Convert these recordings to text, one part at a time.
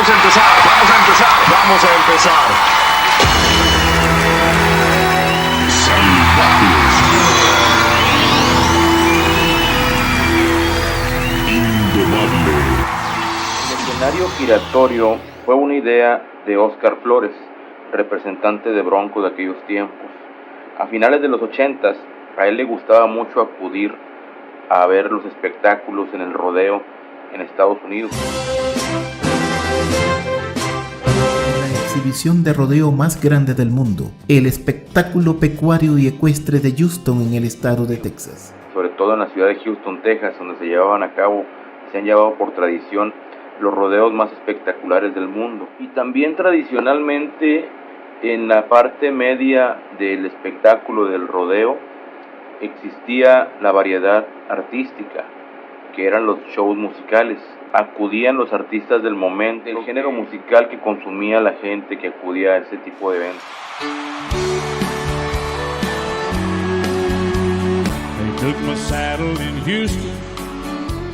Vamos a empezar. Salvajes. Indomable. El escenario giratorio fue una idea de Óscar Flores, representante de Bronco de aquellos tiempos. A finales de los 80s, a él le gustaba mucho acudir a ver los espectáculos en el rodeo en Estados Unidos. La exhibición de rodeo más grande del mundo, el espectáculo pecuario y ecuestre de Houston en el estado de Texas. Sobre todo en la ciudad de Houston, Texas, donde se llevaban a cabo, se han llevado por tradición los rodeos más espectaculares del mundo. Y también tradicionalmente en la parte media del espectáculo del rodeo existía la variedad artística, que eran los shows musicales. Acudían los artistas del momento, el género musical que consumía la gente que acudía a ese tipo de eventos.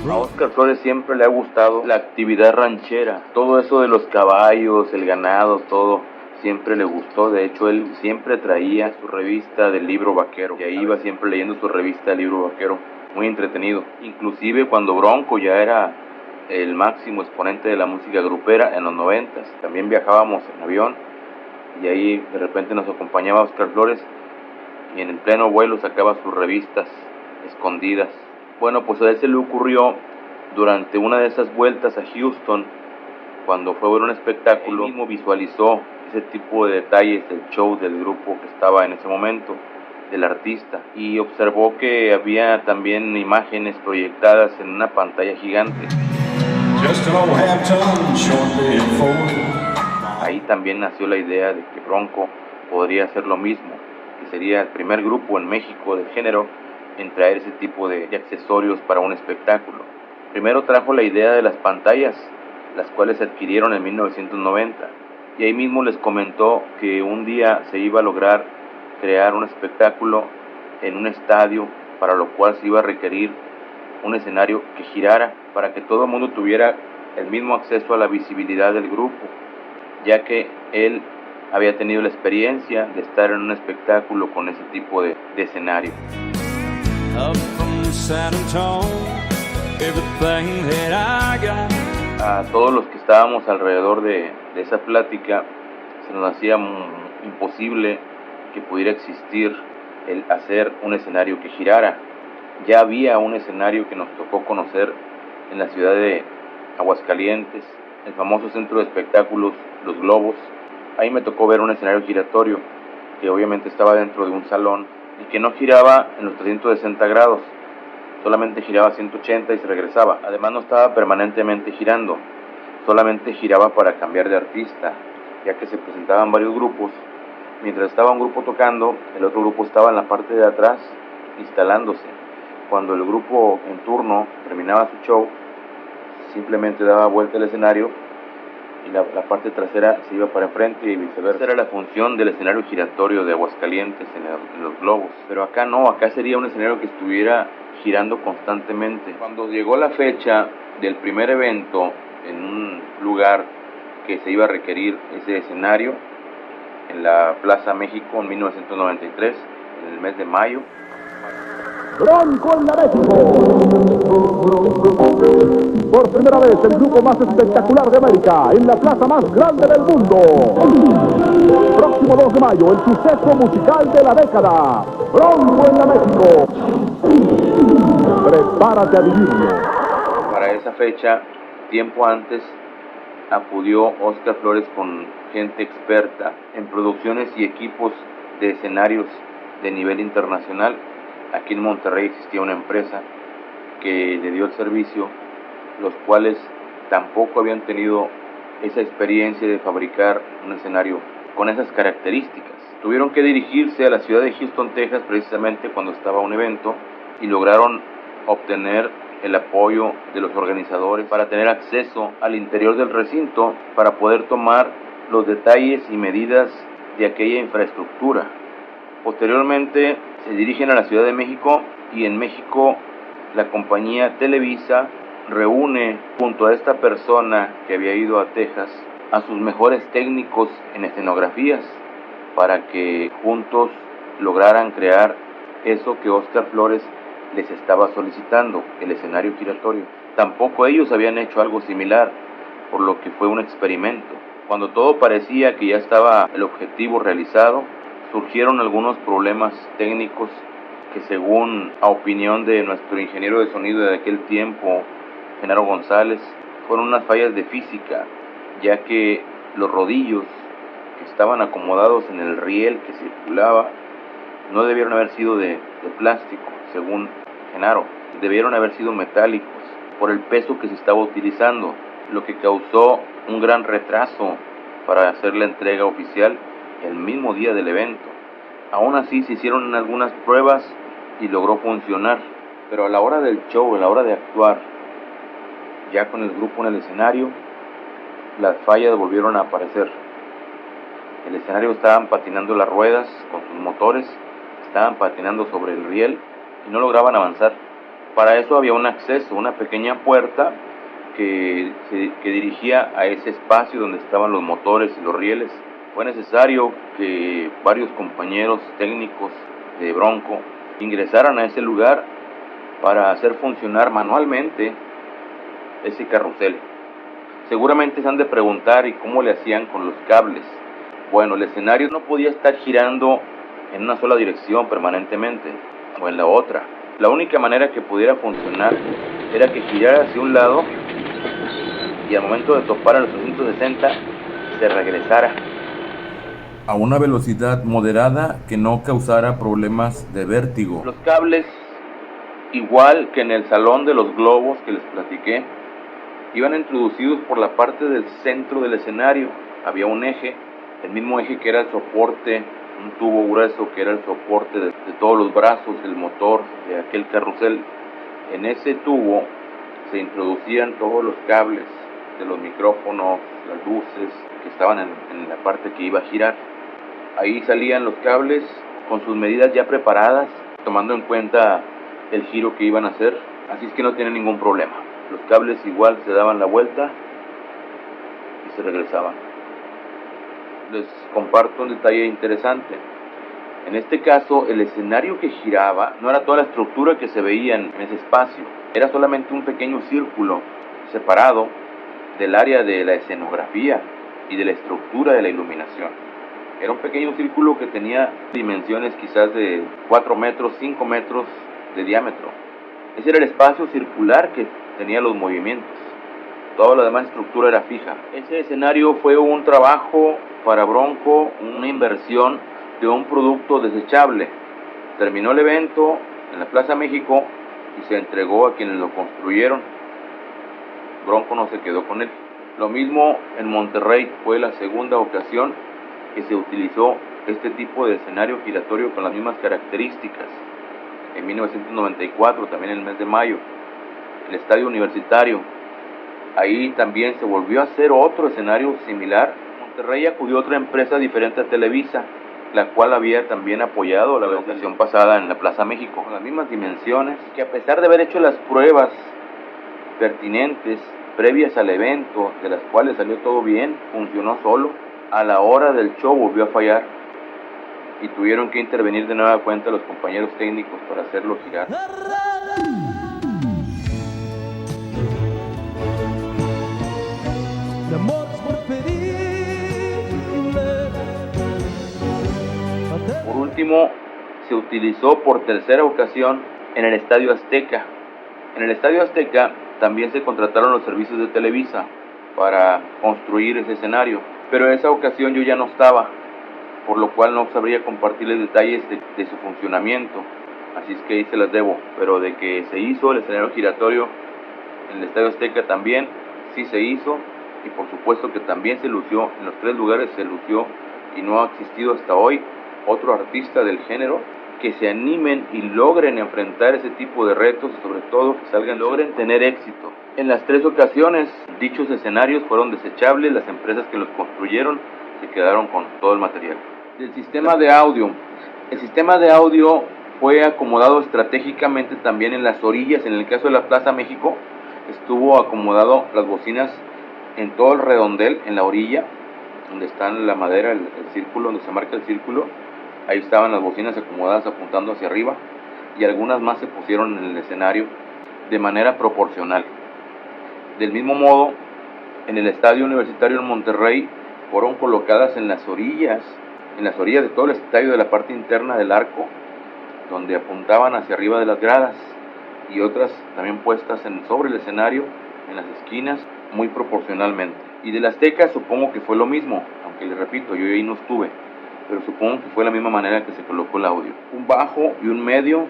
A Óscar Flores siempre le ha gustado la actividad ranchera, todo eso de los caballos, el ganado, todo siempre le gustó. De hecho, él siempre traía su revista del libro vaquero, y ahí iba siempre leyendo su revista del libro vaquero, muy entretenido. Inclusive cuando Bronco ya era el máximo exponente de la música grupera en los 90s, también viajábamos en avión y ahí de repente nos acompañaba Óscar Flores y en el pleno vuelo sacaba sus revistas escondidas. Bueno, pues a él se le ocurrió durante una de esas vueltas a Houston, cuando fue a ver un espectáculo, él mismo visualizó ese tipo de detalles del show del grupo que estaba en ese momento, del artista, y observó que había también imágenes proyectadas en una pantalla gigante. Ahí también nació la idea de que Bronco podría hacer lo mismo, que sería el primer grupo en México del género en traer ese tipo de accesorios para un espectáculo. Primero trajo la idea de las pantallas, las cuales se adquirieron en 1990, y ahí mismo les comentó que un día se iba a lograr crear un espectáculo en un estadio, para lo cual se iba a requerir un escenario que girara para que todo el mundo tuviera el mismo acceso a la visibilidad del grupo, ya que él había tenido la experiencia de estar en un espectáculo con ese tipo de escenario. A todos los que estábamos alrededor de esa plática se nos hacía imposible que pudiera existir el hacer un escenario que girara. Ya había un escenario que nos tocó conocer en la ciudad de Aguascalientes, el famoso centro de espectáculos Los Globos. Ahí me tocó ver un escenario giratorio que obviamente estaba dentro de un salón y que no giraba en los 360 grados, solamente giraba 180 y se regresaba. Además no estaba permanentemente girando, solamente giraba para cambiar de artista, ya que se presentaban varios grupos. Mientras estaba un grupo tocando, el otro grupo estaba en la parte de atrás instalándose. Cuando el grupo en turno terminaba su show, simplemente daba vuelta el escenario y la parte trasera se iba para enfrente y viceversa. Esa era la función del escenario giratorio de Aguascalientes en los Globos. Pero acá no, acá sería un escenario que estuviera girando constantemente. Cuando llegó la fecha del primer evento en un lugar que se iba a requerir ese escenario, en la Plaza México en 1993, en el mes de mayo. Bronco en la México. Por primera vez el grupo más espectacular de América en la plaza más grande del mundo. Próximo 2 de mayo, el suceso musical de la década. Bronco en la México. Prepárate a vivirlo. Para esa fecha, tiempo antes, acudió Óscar Flores con gente experta en producciones y equipos de escenarios de nivel internacional. Aquí en Monterrey existía una empresa que le dio el servicio, los cuales tampoco habían tenido esa experiencia de fabricar un escenario con esas características. Tuvieron que dirigirse a la ciudad de Houston, Texas, precisamente cuando estaba un evento, y lograron obtener el apoyo de los organizadores para tener acceso al interior del recinto para poder tomar los detalles y medidas de aquella infraestructura. Posteriormente se dirigen a la Ciudad de México y en México la compañía Televisa reúne junto a esta persona que había ido a Texas a sus mejores técnicos en escenografías para que juntos lograran crear eso que Óscar Flores les estaba solicitando, el escenario giratorio. Tampoco ellos habían hecho algo similar, por lo que fue un experimento. Cuando todo parecía que ya estaba el objetivo realizado, surgieron algunos problemas técnicos que, según a opinión de nuestro ingeniero de sonido de aquel tiempo, Genaro González, fueron unas fallas de física, ya que los rodillos que estaban acomodados en el riel que circulaba no debieron haber sido de plástico, según Genaro, debieron haber sido metálicos por el peso que se estaba utilizando, lo que causó un gran retraso para hacer la entrega oficial el mismo día del evento. Aún así se hicieron algunas pruebas y logró funcionar, pero a la hora del show, a la hora de actuar, ya con el grupo en el escenario, las fallas volvieron a aparecer. El escenario estaban patinando las ruedas con sus motores, estaban patinando sobre el riel y no lograban avanzar. Para eso había un acceso, una pequeña puerta que dirigía a ese espacio donde estaban los motores y los rieles. Fue necesario que varios compañeros técnicos de Bronco ingresaran a ese lugar para hacer funcionar manualmente ese carrusel. Seguramente se han de preguntar, ¿y cómo le hacían con los cables? Bueno, el escenario no podía estar girando en una sola dirección permanentemente o en la otra. La única manera que pudiera funcionar era que girara hacia un lado y al momento de topar a los 360 se regresara a una velocidad moderada que no causara problemas de vértigo. Los cables, igual que en el salón de los globos que les platiqué, iban introducidos por la parte del centro del escenario. Había un eje, el mismo eje que era el soporte, un tubo grueso que era el soporte de todos los brazos del motor de aquel carrusel. En ese tubo se introducían todos los cables de los micrófonos, las luces que estaban en la parte que iba a girar. Ahí salían los cables con sus medidas ya preparadas, tomando en cuenta el giro que iban a hacer, así es que no tienen ningún problema. Los cables igual se daban la vuelta y se regresaban. Les comparto un detalle interesante. En este caso, el escenario que giraba no era toda la estructura que se veía en ese espacio, era solamente un pequeño círculo separado del área de la escenografía y de la estructura de la iluminación. Era un pequeño círculo que tenía dimensiones quizás de 4 metros, 5 metros de diámetro. Ese era el espacio circular que tenía los movimientos. Toda la demás estructura era fija. Ese escenario fue un trabajo para Bronco, una inversión de un producto desechable. Terminó el evento en la Plaza México y se entregó a quienes lo construyeron. Bronco no se quedó con él. Lo mismo en Monterrey, fue la segunda ocasión que se utilizó este tipo de escenario giratorio con las mismas características. En 1994, también en el mes de mayo, el Estadio Universitario. Ahí también se volvió a hacer otro escenario similar. Monterrey acudió a otra empresa diferente a Televisa, la cual había también apoyado la ocasión pasada en la Plaza México, con las mismas dimensiones, que a pesar de haber hecho las pruebas pertinentes previas al evento, de las cuales salió todo bien, funcionó solo. A la hora del show volvió a fallar y tuvieron que intervenir de nueva cuenta los compañeros técnicos para hacerlo girar. Por último, se utilizó por tercera ocasión en el Estadio Azteca. En el Estadio Azteca también se contrataron los servicios de Televisa para construir ese escenario, pero en esa ocasión yo ya no estaba, por lo cual no sabría compartirles detalles de su funcionamiento, así es que ahí se las debo, pero de que se hizo el escenario giratorio en el Estadio Azteca también, sí se hizo, y por supuesto que también se lució, en los 3 lugares se lució, y no ha existido hasta hoy otro artista del género que se animen y logren enfrentar ese tipo de retos, y sobre todo que logren tener éxito. En las 3 ocasiones, dichos escenarios fueron desechables, las empresas que los construyeron se quedaron con todo el material. El sistema de audio fue acomodado estratégicamente también en las orillas. En el caso de la Plaza México, estuvo acomodado las bocinas en todo el redondel, en la orilla, donde está la madera, el círculo, donde se marca el círculo. Ahí estaban las bocinas acomodadas apuntando hacia arriba, y algunas más se pusieron en el escenario de manera proporcional. Del mismo modo, en el Estadio Universitario en Monterrey fueron colocadas en las orillas de todo el estadio, de la parte interna del arco, donde apuntaban hacia arriba de las gradas, y otras también puestas sobre el escenario, en las esquinas, muy proporcionalmente. Y del Azteca supongo que fue lo mismo, aunque les repito, yo ahí no estuve, pero supongo que fue la misma manera que se colocó el audio. Un bajo y un medio,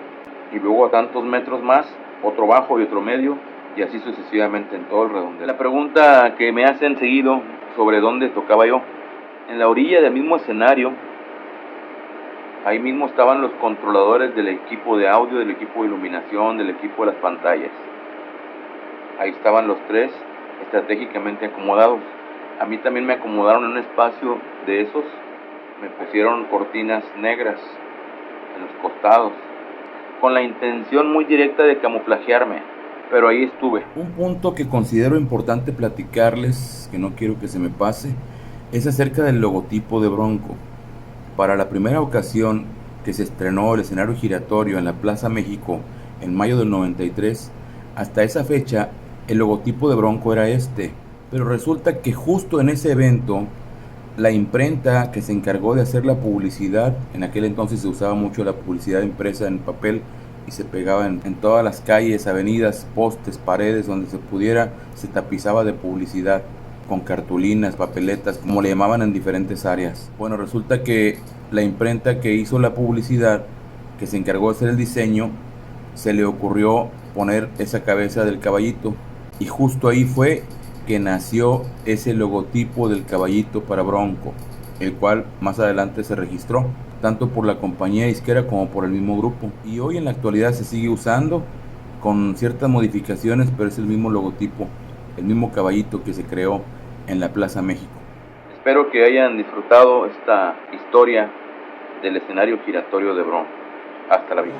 y luego a tantos metros más, otro bajo y otro medio, y así sucesivamente en todo el redondel. La pregunta que me hacen seguido sobre dónde tocaba yo, en la orilla del mismo escenario, ahí mismo estaban los controladores del equipo de audio, del equipo de iluminación, del equipo de las pantallas. Ahí estaban los tres estratégicamente acomodados. A mí también me acomodaron en un espacio de esos, me pusieron cortinas negras en los costados, con la intención muy directa de camuflajearme, pero ahí estuve. Un punto que considero importante platicarles, que no quiero que se me pase, es acerca del logotipo de Bronco. Para la primera ocasión que se estrenó el escenario giratorio en la Plaza México en mayo del 93, hasta esa fecha el logotipo de Bronco era este, pero resulta que justo en ese evento la imprenta que se encargó de hacer la publicidad, en aquel entonces se usaba mucho la publicidad impresa en papel y se pegaba en todas las calles, avenidas, postes, paredes, donde se pudiera, se tapizaba de publicidad con cartulinas, papeletas, como le llamaban en diferentes áreas. Bueno, resulta que la imprenta que hizo la publicidad, que se encargó de hacer el diseño, se le ocurrió poner esa cabeza del caballito, y justo ahí fue que nació ese logotipo del caballito para Bronco, el cual más adelante se registró, tanto por la compañía disquera como por el mismo grupo, y hoy en la actualidad se sigue usando con ciertas modificaciones, pero es el mismo logotipo, el mismo caballito que se creó en la Plaza México. Espero que hayan disfrutado esta historia del escenario giratorio de Bronco. Hasta la vista.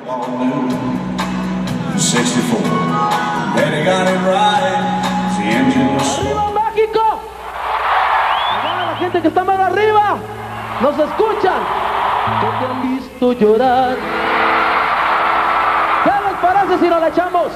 64. Then he got it right. The engine was ¡Arriba México! Allá la gente que está más arriba nos escuchan. Que te han visto llorar. ¿Qué les parece si nos la echamos?